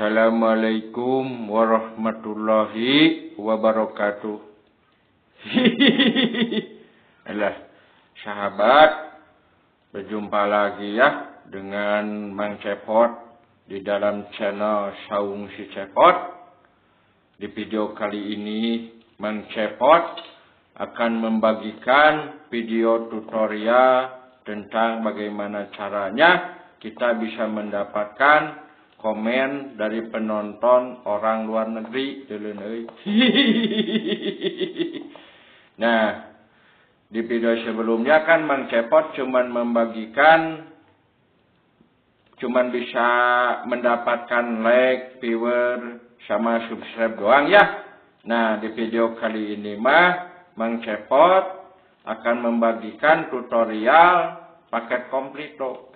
Assalamualaikum warahmatullahi wabarakatuh. Alah, sahabat, berjumpa lagi ya dengan Mang Cepot di dalam channel Saung Si Cepot. Di video kali ini Mang Cepot akan membagikan video tutorial tentang bagaimana caranya kita bisa mendapatkan komen dari penonton orang luar negeri. Nah, di video sebelumnya kan Mang Cepot cuman bisa mendapatkan like, viewer, sama subscribe doang ya. Nah, di video kali ini Mang Cepot akan membagikan tutorial paket komplit tuh.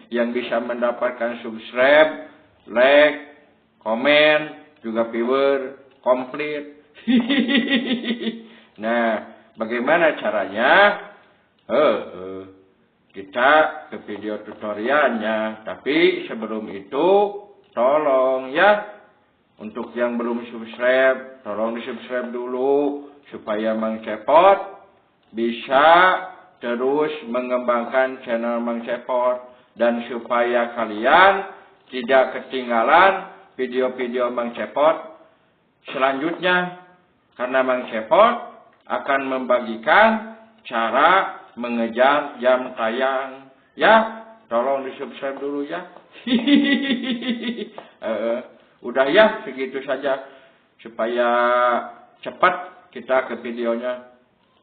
Yang bisa mendapatkan subscribe, like, komen, juga viewer komplit. Nah, bagaimana caranya? Kita ke video tutorialnya. Tapi sebelum itu, tolong ya, untuk yang belum subscribe, tolong di-subscribe dulu supaya Mang Cepot bisa terus mengembangkan channel Mang Cepot. Dan supaya kalian tidak ketinggalan video-video Mang Cepot selanjutnya. Karena Mang Cepot akan membagikan cara mengejar jam tayang. Ya, tolong di-subscribe dulu ya. Udah ya, segitu saja. Supaya cepat kita ke videonya.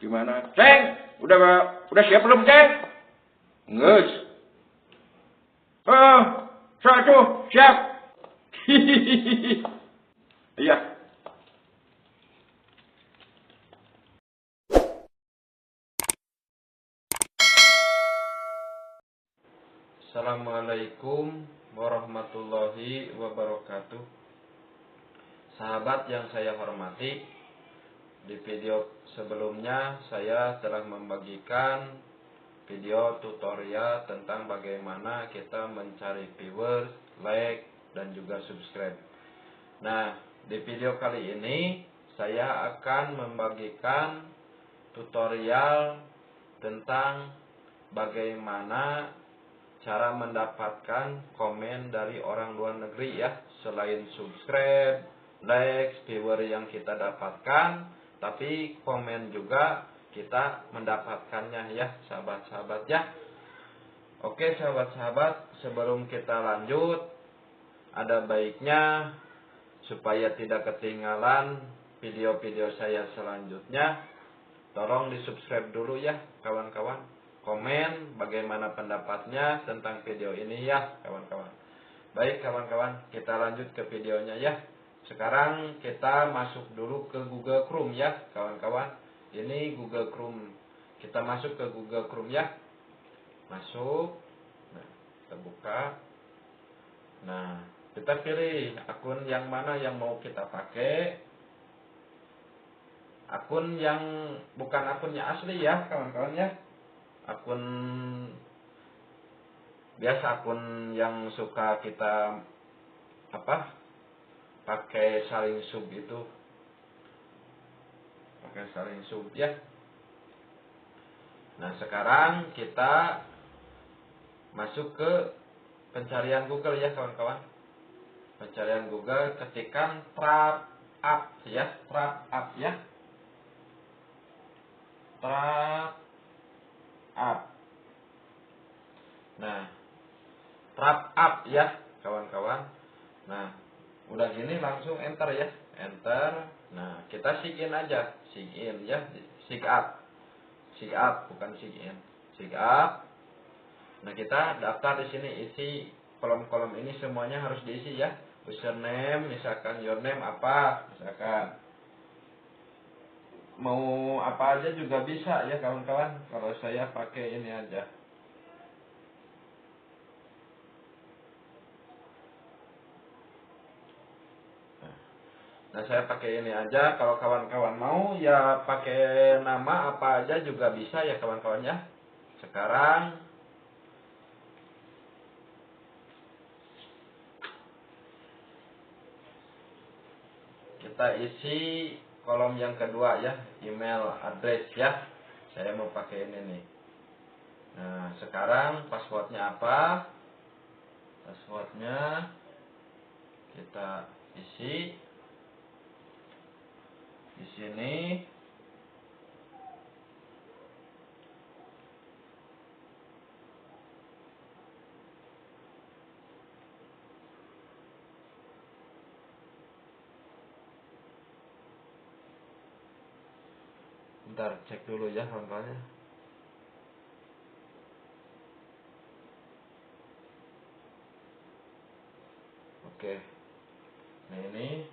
Gimana? Ceng, udah siap belum, Ceng? Nges. Satu, siap. Iya. Assalamualaikum warahmatullahi wabarakatuh. Sahabat yang saya hormati, di video sebelumnya saya telah membagikan video tutorial tentang bagaimana kita mencari viewers, like, dan juga subscribe. Nah, di video kali ini saya akan membagikan tutorial tentang bagaimana cara mendapatkan komen dari orang luar negeri ya. Selain subscribe, like, viewer yang kita dapatkan, tapi komen juga kita mendapatkannya ya, sahabat-sahabat ya. Oke sahabat-sahabat, sebelum kita lanjut, ada baiknya supaya tidak ketinggalan video-video saya selanjutnya, tolong di-subscribe dulu ya kawan-kawan. Komen bagaimana pendapatnya tentang video ini ya kawan-kawan. Baik kawan-kawan, kita lanjut ke videonya ya. Sekarang kita masuk dulu ke Google Chrome ya kawan-kawan. Ini Google Chrome. Kita masuk ke Google Chrome ya. Masuk. Nah, kita buka. Nah, kita pilih akun yang mana yang mau kita pakai. Akun yang bukan akunnya asli ya kawan-kawan ya. Akun biasa, akun yang suka kita pakai saling sub itu. Pakai saling sub ya. Nah, sekarang kita masuk ke pencarian Google ya kawan-kawan. Pencarian Google, ketikkan Trap Up ya, Trap Up ya. Trap Up. Nah, Trap Up ya kawan-kawan. Nah, udah gini langsung enter ya, enter. Nah, kita sign in aja, sign in ya, sign up, bukan sign in, sign up. Nah, kita daftar di sini, isi kolom-kolom ini semuanya harus diisi ya. Username, misalkan your name apa, misalkan mau apa aja juga bisa ya kawan-kawan. Kalau saya pakai ini aja. Nah, saya pakai ini aja. Kalau kawan-kawan mau ya pakai nama apa aja juga bisa ya kawan-kawan ya. Sekarang kita isi kolom yang kedua ya, email address ya. Saya mau pakai ini nih. Nah, sekarang passwordnya apa? Passwordnya kita isi di sini. Bentar, cek dulu ya kawan-kawan. Oke. Nah, ini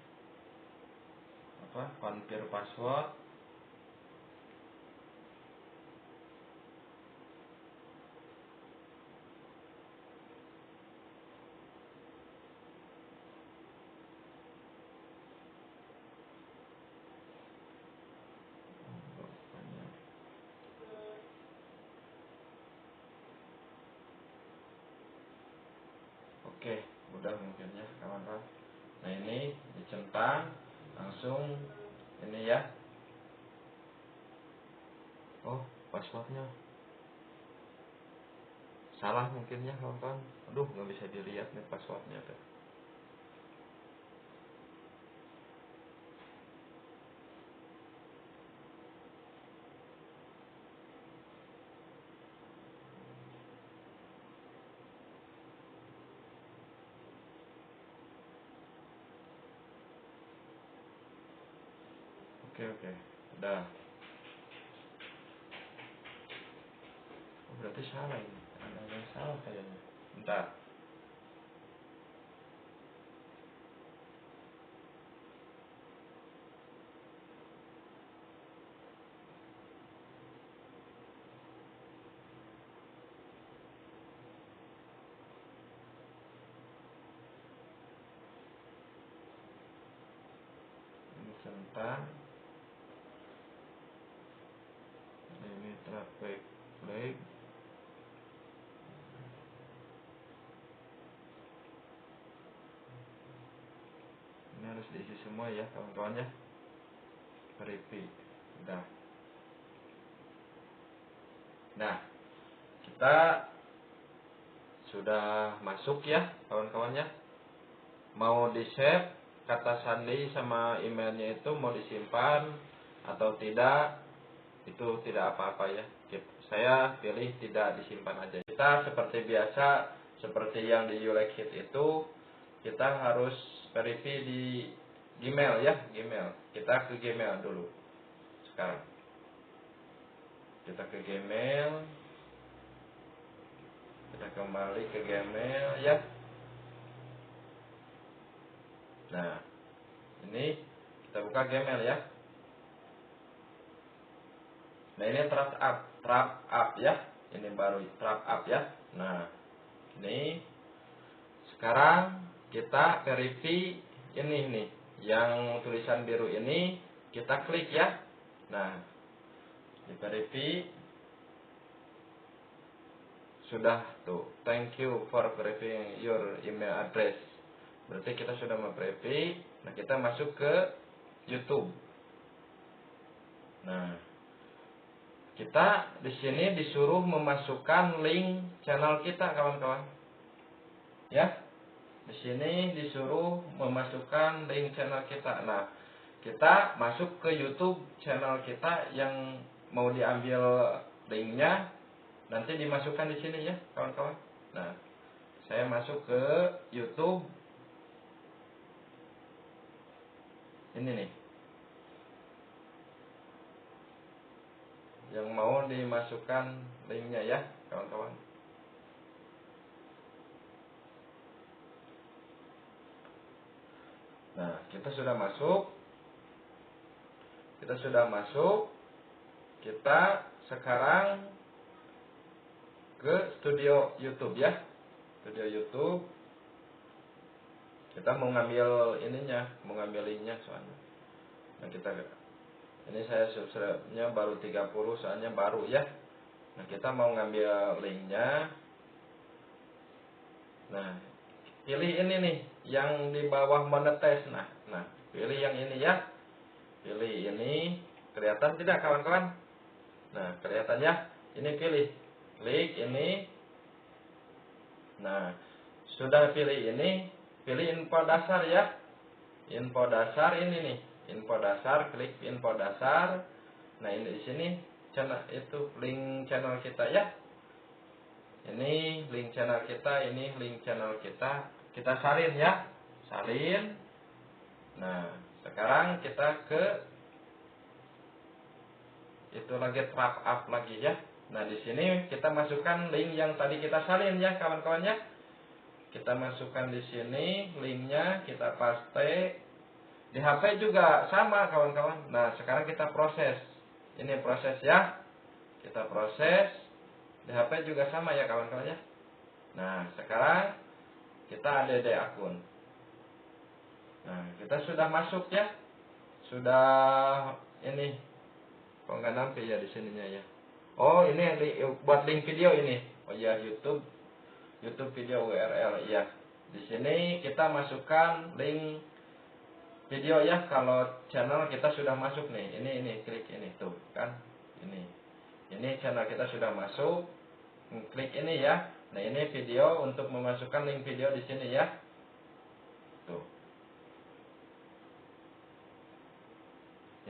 apa? Confirm password. Oke, udah mungkin ya kawan-kawan. Nah, ini dicentang langsung ini ya. Oh, passwordnya salah mungkin ya kawan-kawan. Aduh, nggak bisa dilihat nih passwordnya tuh. Oke, udah. Oh, berarti salah ini. Ada yang salah kayaknya. Bentar. Ini centang. Ini traffic flag. Ini harus diisi semua ya kawan-kawan ya. Verify. Udah. Nah, kita sudah masuk ya kawan-kawan ya. Mau di save kata sandi sama emailnya itu mau disimpan atau tidak, itu tidak apa-apa ya. Saya pilih tidak disimpan aja. Kita seperti biasa, seperti yang di YouLikeIt itu, kita harus verify di Gmail ya, Gmail. Kita ke Gmail dulu. Sekarang kita ke Gmail, kita kembali ke Gmail ya. Nah, ini kita buka Gmail ya. Nah, ini trap up ya. Ini baru trap up ya. Nah, ini sekarang kita verify ini nih, yang tulisan biru ini kita klik ya. Nah, di verify sudah tuh. Thank you for verifying your email address. Berarti kita sudah memverify. Nah, kita masuk ke YouTube. Nah, kita di sini disuruh memasukkan link channel kita kawan-kawan. Ya. Di sini disuruh memasukkan link channel kita. Nah, kita masuk ke YouTube channel kita yang mau diambil linknya, nanti dimasukkan di sini ya kawan-kawan. Nah, saya masuk ke YouTube. Ini nih, yang mau dimasukkan linknya ya kawan-kawan. Nah, kita sudah masuk. Kita sekarang ke studio YouTube ya. Studio YouTube. Kita mau ngambil ininya, mau ngambil linknya soalnya. Nah, ini saya subscribe-nya baru 30 soalnya baru ya. Nah, kita mau ngambil linknya. Nah, pilih ini nih yang di bawah monetize. Nah, Pilih yang ini ya. Pilih ini. Kelihatan tidak kawan-kawan? Nah, kelihatan ya. Ini pilih. Klik ini. Nah, sudah pilih ini. Pilih info dasar ya. Info dasar ini nih. Info dasar, klik info dasar. Nah, ini di sini channel itu link channel kita ya. Ini link channel kita, ini link channel kita. Kita salin ya. Salin. Nah, sekarang kita ke itu lagi trap up lagi ya. Nah, di sini kita masukkan link yang tadi kita salin ya, kawan-kawan ya. Kita masukkan di sini linknya, kita paste. Di HP juga sama, kawan-kawan. Nah, sekarang kita proses. Ini proses ya. Kita proses. Di HP juga sama ya, kawan-kawan ya. Nah, sekarang kita add akun. Nah, kita sudah masuk ya. Sudah ini. Kok nggak nampil ya di sininya ya. Oh, ini buat link video ini. Oh ya, YouTube video URL ya. Di sini kita masukkan link video ya. Kalau channel kita sudah masuk nih. Ini klik ini tuh kan. Ini channel kita sudah masuk. Klik ini ya. Nah, ini video untuk memasukkan link video di sini ya. Tuh.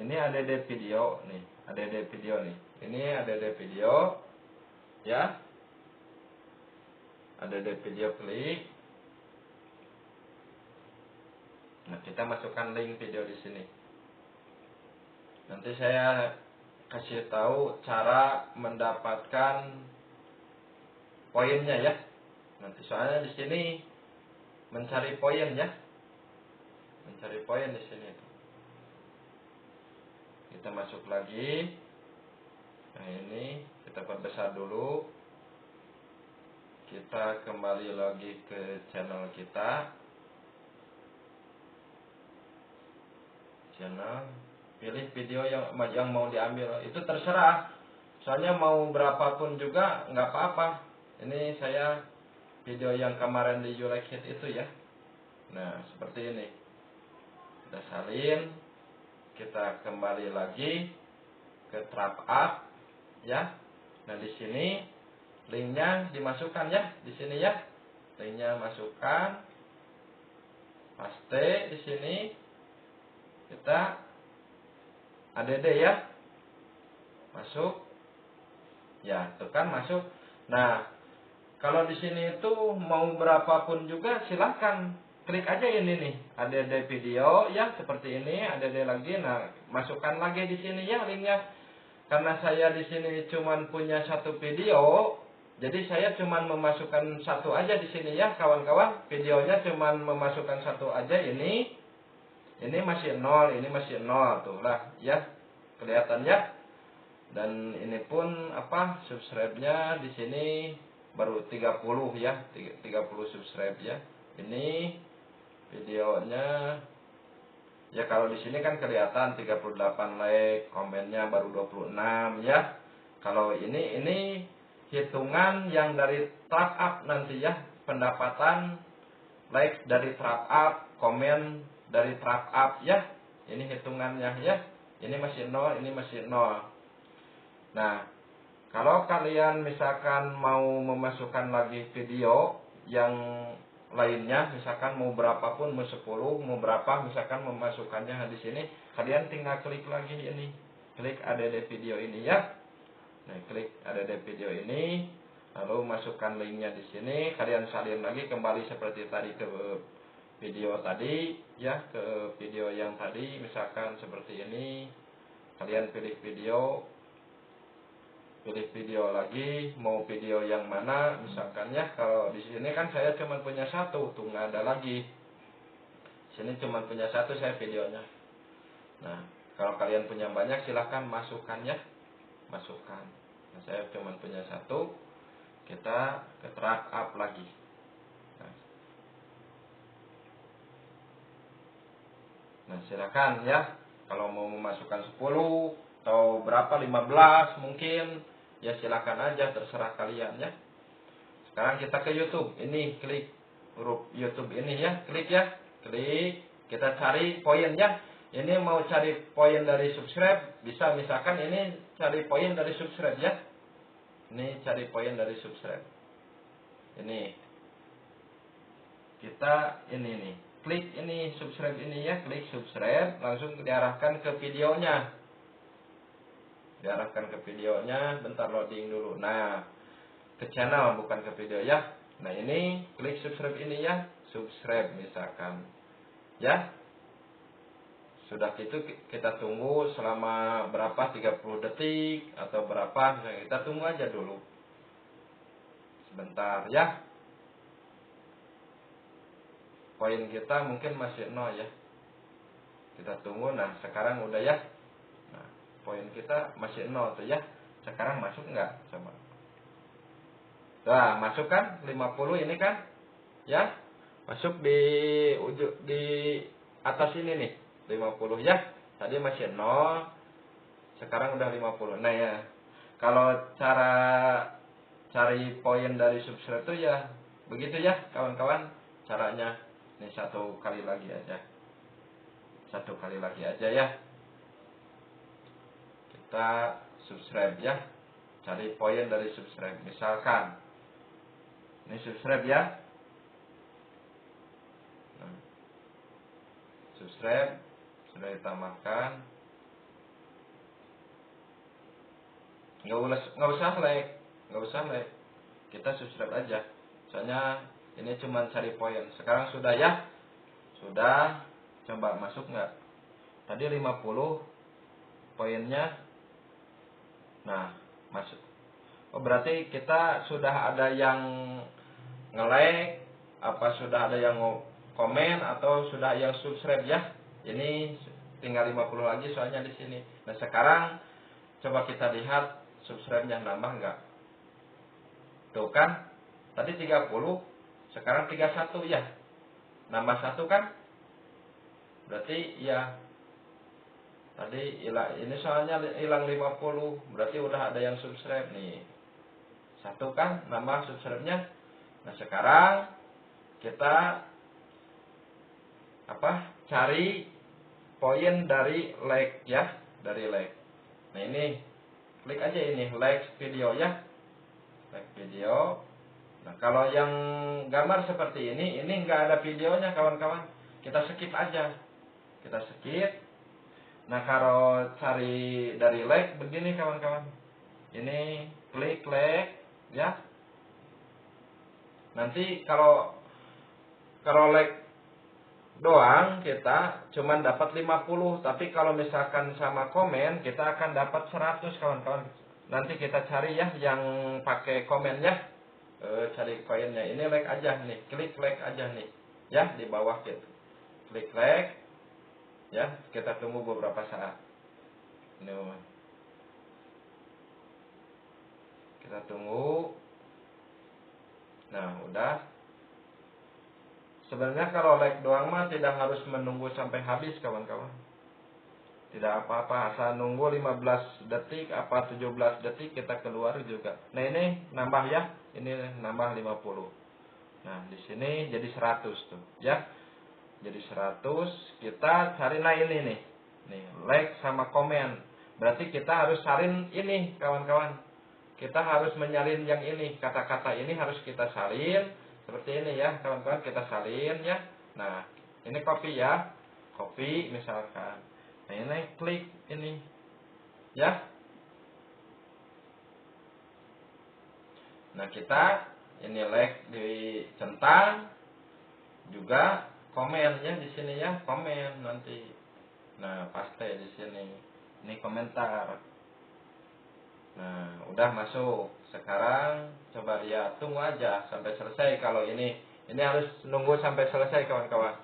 Ini add video nih, add video nih. Ini add video ya. Add video, klik. Nah, kita masukkan link video di sini. Nanti saya kasih tahu cara mendapatkan poinnya ya. Nanti soalnya di sini mencari poin ya. Mencari poin di sini. Kita masuk lagi. Nah, ini kita perbesar dulu. Kita kembali lagi ke channel kita. Channel. Pilih video yang mau diambil. Itu terserah. Soalnya mau berapapun juga nggak apa-apa. Ini saya video yang kemarin di You Like It itu ya. Nah, seperti ini. Kita salin. Kita kembali lagi ke trap up ya. Nah, di sini linknya dimasukkan ya, di sini ya. Linknya masukkan. Paste di sini. Kita add ya. Masuk. Ya, tekan masuk. Nah, kalau di sini itu mau berapapun juga silahkan klik aja ini nih, add video ya seperti ini, add lagi. Nah, masukkan lagi di sini ya linknya. Karena saya di sini cuman punya satu video, jadi saya cuman memasukkan satu aja di sini ya, kawan-kawan. Videonya cuman memasukkan satu aja ini. Ini masih 0, ini masih 0 tuh lah ya. Kelihatan ya. Dan ini pun subscribe-nya di sini baru 30 ya, 30 subscribe ya. Ini videonya ya, kalau di sini kan kelihatan 38 like, komennya baru 26 ya. Kalau ini hitungan yang dari trap up nanti ya, pendapatan like dari trap up, komen dari trap up ya. Ini hitungannya ya. Ini masih 0, ini masih 0. Nah, kalau kalian misalkan mau memasukkan lagi video yang lainnya, misalkan mau berapapun, mau 10, mau berapa, misalkan memasukkannya di sini, kalian tinggal klik lagi ini, klik add video ini ya. Nah, klik add video ini, lalu masukkan linknya di sini, kalian salin lagi kembali seperti tadi ke video tadi ya, ke video yang tadi, misalkan seperti ini. Kalian pilih video lagi, mau video yang mana misalkan ya. Kalau di sini kan saya cuma punya satu, tuh nggak ada lagi. Sini cuma punya satu saya videonya. Nah, kalau kalian punya banyak silahkan masukkan ya, masukkan. Nah, saya cuma punya satu. Kita ke trap up lagi. Nah, silakan ya. Kalau mau memasukkan 10 atau berapa, 15 mungkin, ya silakan aja, terserah kalian ya. Sekarang kita ke YouTube. Ini klik huruf YouTube ini ya, klik ya. Klik. Kita cari poinnya. Ini mau cari poin dari subscribe, bisa misalkan ini cari poin dari subscribe ya. Ini cari poin dari subscribe. Ini kita ini nih, klik ini subscribe ini ya, klik subscribe, langsung diarahkan ke videonya. Diarahkan ke videonya, bentar loading dulu. Nah, ke channel bukan ke video ya. Nah, ini klik subscribe ini ya, subscribe misalkan. Ya. Sudah gitu kita tunggu selama berapa, 30 detik atau berapa, misalnya kita tunggu aja dulu. Sebentar ya. Poin kita mungkin masih 0 ya. Kita tunggu. Nah, sekarang udah ya. Nah, poin kita masih 0 tuh ya. Sekarang masuk enggak? Coba. Nah, masuk kan? 50 ini kan? Ya. Masuk di atas ini nih. 50 ya. Tadi masih 0. Sekarang udah 50. Nah ya. Kalau cara cari poin dari subscribe tuh ya begitu ya, kawan-kawan. Caranya. Ini satu kali lagi aja. Satu kali lagi aja ya. Kita subscribe ya. Cari poin dari subscribe. Misalkan ini subscribe ya. Nah, subscribe sudah ditambahkan. Nggak usah like. Nggak usah like. Kita subscribe aja. Soalnya ini cuma cari poin. Sekarang sudah ya. Sudah. Coba masuk nggak? Tadi 50 poinnya. Nah, masuk. Oh, berarti kita sudah ada yang nge-like, apa sudah ada yang komen atau sudah yang subscribe ya. Ini tinggal 50 lagi soalnya di sini. Nah, sekarang coba kita lihat subscribe-nya nambah nggak? Tuh kan? Tadi 30, sekarang 31 ya. Nambah 1 kan? Berarti ya tadi ini soalnya hilang 50, berarti udah ada yang subscribe nih. 1 kan nambah subscribe-nya. Nah, sekarang kita cari poin dari like ya, dari like. Nah, ini klik aja ini like video ya. Like video. Nah, kalau yang gambar seperti ini nggak ada videonya kawan-kawan. Kita skip aja. Kita skip. Nah, kalau cari dari like begini kawan-kawan. Ini klik like ya. Nanti kalau like doang kita cuman dapat 50, tapi kalau misalkan sama komen kita akan dapat 100 kawan-kawan. Nanti kita cari ya yang pakai komen ya. Cari koinnya. Ini like aja nih, klik like aja nih. Ya, di bawah gitu. Klik like. Ya, kita tunggu beberapa saat. Ini kita tunggu. Nah, udah. Sebenarnya kalau like doang mah tidak harus menunggu sampai habis kawan-kawan. Tidak apa-apa, asal nunggu 15 detik apa 17 detik kita keluar juga. Nah, ini nambah ya. Ini nambah 50. Nah, di sini jadi 100 tuh, ya. Jadi 100, kita cari nah ini nih. Nih, like sama komen. Berarti kita harus salin ini, kawan-kawan. Kita harus menyalin yang ini. Kata-kata ini harus kita salin. Seperti ini ya, kawan-kawan, kita salin ya. Nah, ini copy ya. Copy misalkan. Nah, ini klik ini. Ya. Nah, kita ini like dicentang juga komennya di sini ya, komen nanti. Nah, paste di sini. Ini komentar. Nah, udah masuk. Sekarang coba lihat, tunggu aja sampai selesai. Kalau ini harus nunggu sampai selesai kawan-kawan.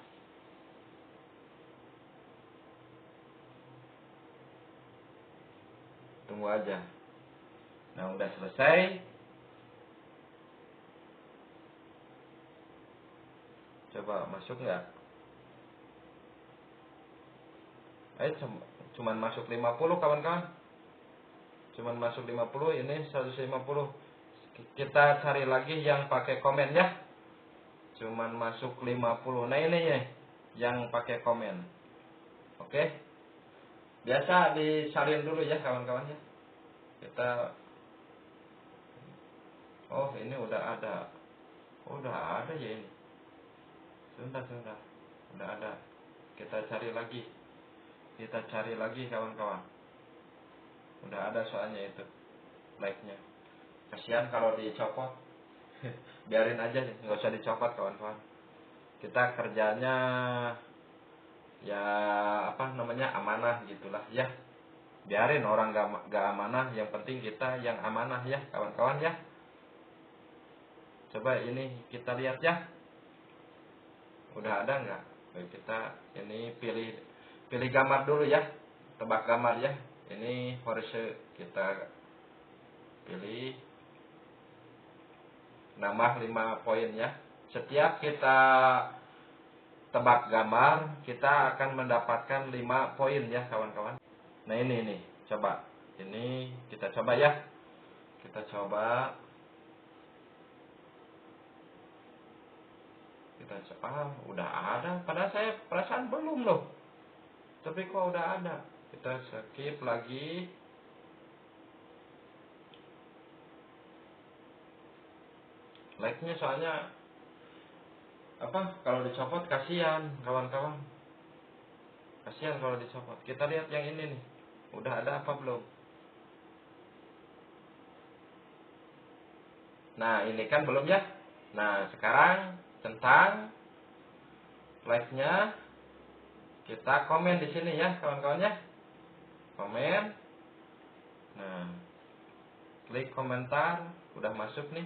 Tunggu aja. Nah, udah selesai. Coba masuk nggak? Cuman masuk 50 kawan-kawan. Cuman masuk 50, ini 150. Kita cari lagi yang pakai komen ya. Cuman masuk 50. Nah, ini ya. yang pakai komen. Oke. Biasa disalin dulu ya kawan-kawan ya. Kita ini udah ada. Udah ada ya ini. Sudah. Udah ada. Kita cari lagi kawan-kawan. Udah ada soalnya itu like-nya. Kasihan kalau dicopot. Biarin aja, nggak usah dicopot kawan-kawan. Kita kerjanya ya amanah gitulah ya. Biarin orang gak amanah, yang penting kita yang amanah ya kawan-kawan ya. Coba ini kita lihat ya. Udah ada nggak? Kita ini pilih gambar dulu ya. Tebak gambar ya. Ini Porsche, kita pilih, nambah 5 poin ya. Setiap kita tebak gambar, kita akan mendapatkan 5 poin ya kawan-kawan. Nah ini coba. Ini kita coba ya. Kita coba. Udah ada. Padahal saya perasaan belum loh. Tapi kok udah ada. Kita skip lagi. Like-nya soalnya kalau dicopot kasihan kawan-kawan. Kasihan kalau dicopot. Kita lihat yang ini nih. Udah ada apa belum? Nah ini kan belum ya. Nah sekarang tentang like-nya kita komen di sini ya kawan-kawan ya. Komen. Nah klik komentar. Udah masuk nih.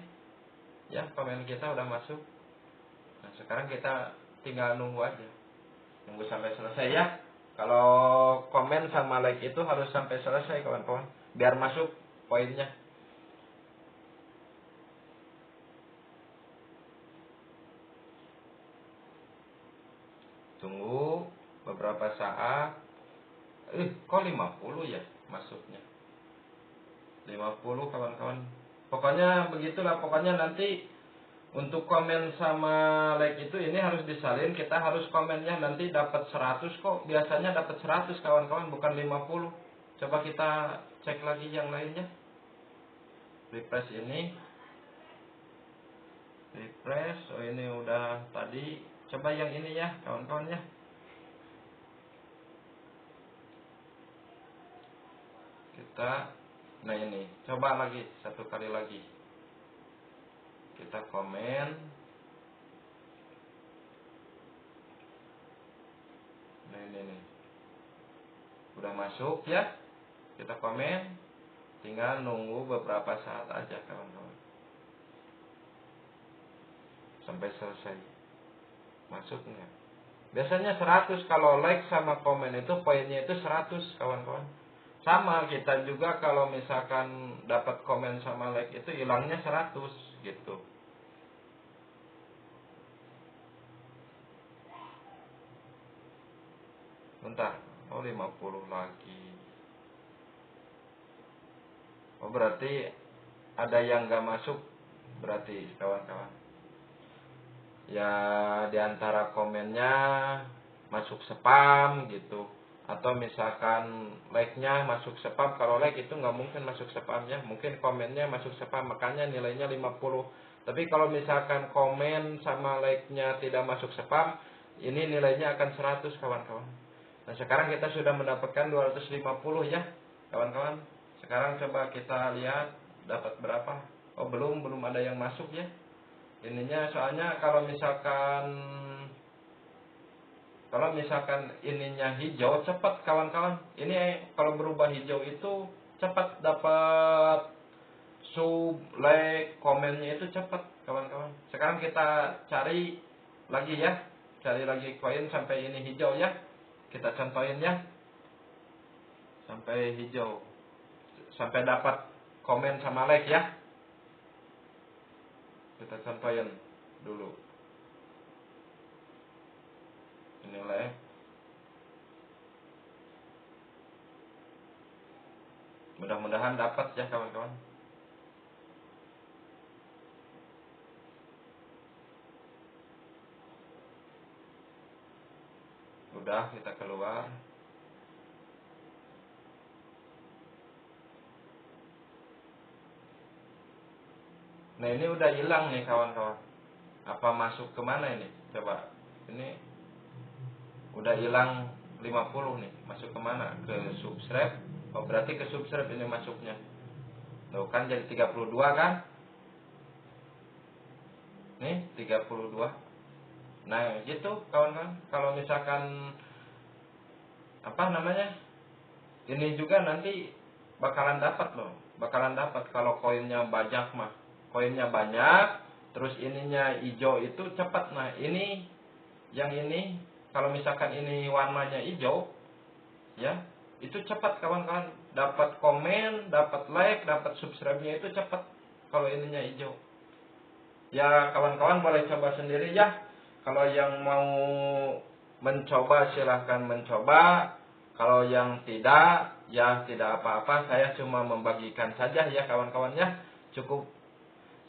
Ya komen kita udah masuk. Nah sekarang kita tinggal nunggu aja. Nunggu sampai selesai ya. Kalau komen sama like itu harus sampai selesai kawan-kawan. Biar masuk poinnya. Tunggu beberapa saat. Kok 50 ya masuknya? 50 kawan-kawan. Pokoknya begitulah. Pokoknya nanti untuk komen sama like itu ini harus disalin. Kita harus komennya nanti dapat 100 kok. Biasanya dapat 100 kawan-kawan, bukan 50. Coba kita cek lagi yang lainnya. Refresh ini. Refresh. Ini udah tadi. Coba yang ini ya kawan-kawan ya. Nah ini. Coba lagi. Satu kali lagi. Kita komen. Nah ini nih. Udah masuk ya. Kita komen. Tinggal nunggu beberapa saat aja kawan-kawan. Sampai selesai. Masuk nggak? Biasanya 100 kalau like sama komen itu poinnya itu 100 kawan-kawan. Sama kita juga kalau misalkan dapat komen sama like itu hilangnya 100 gitu. Bentar. 50 lagi. Berarti ada yang gak masuk. Berarti kawan-kawan. Ya diantara komennya masuk spam gitu. Atau misalkan like-nya masuk spam. Kalau like itu gak mungkin masuk spam ya. Mungkin komennya masuk spam. Makanya nilainya 50. Tapi kalau misalkan komen sama like-nya tidak masuk spam, ini nilainya akan 100 kawan-kawan. Nah sekarang kita sudah mendapatkan 250 ya kawan-kawan. Sekarang coba kita lihat dapat berapa. Belum ada yang masuk ya. Ininya soalnya kalau misalkan ininya hijau cepat kawan-kawan. Ini kalau berubah hijau itu cepat dapat sub, like, komennya itu cepat kawan-kawan. Sekarang kita cari lagi ya. Cari lagi koin sampai ini hijau ya. Kita contohin ya. Sampai hijau. Sampai dapat komen sama like ya. Kita contohin dulu. Ini like. Mudah-mudahan dapat ya kawan-kawan. Udah, kita keluar. Nah, ini udah hilang nih kawan-kawan. Apa masuk kemana ini? Coba. Ini udah hilang 50 nih. Masuk kemana? Ke subscribe. Oh, berarti ke subscribe ini masuknya. Tuh kan jadi 32 kan? Nih 32. Nah gitu kawan-kawan. Kalau misalkan apa namanya, ini juga nanti bakalan dapat loh. Bakalan dapat kalau koinnya banyak mah. Koinnya banyak, terus ininya hijau itu cepat. Nah ini yang ini kalau misalkan ini warnanya hijau ya, itu cepat kawan-kawan. Dapat komen, dapat like, dapat subscribe-nya itu cepat kalau ininya hijau. Ya kawan-kawan boleh coba sendiri ya. Kalau yang mau mencoba silahkan mencoba. Kalau yang tidak, ya tidak apa-apa. Saya cuma membagikan saja ya kawan-kawan ya. Cukup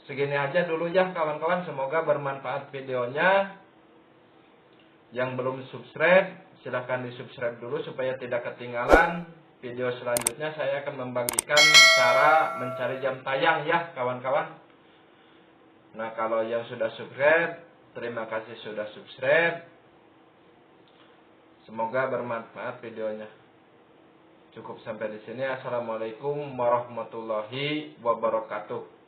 segini aja dulu ya kawan-kawan. Semoga bermanfaat videonya. Yang belum subscribe, silahkan di subscribe dulu supaya tidak ketinggalan. Video selanjutnya saya akan membagikan cara mencari jam tayang ya kawan-kawan. Nah kalau yang sudah subscribe, terima kasih sudah subscribe. Semoga bermanfaat videonya. Cukup sampai di sini. Assalamualaikum warahmatullahi wabarakatuh.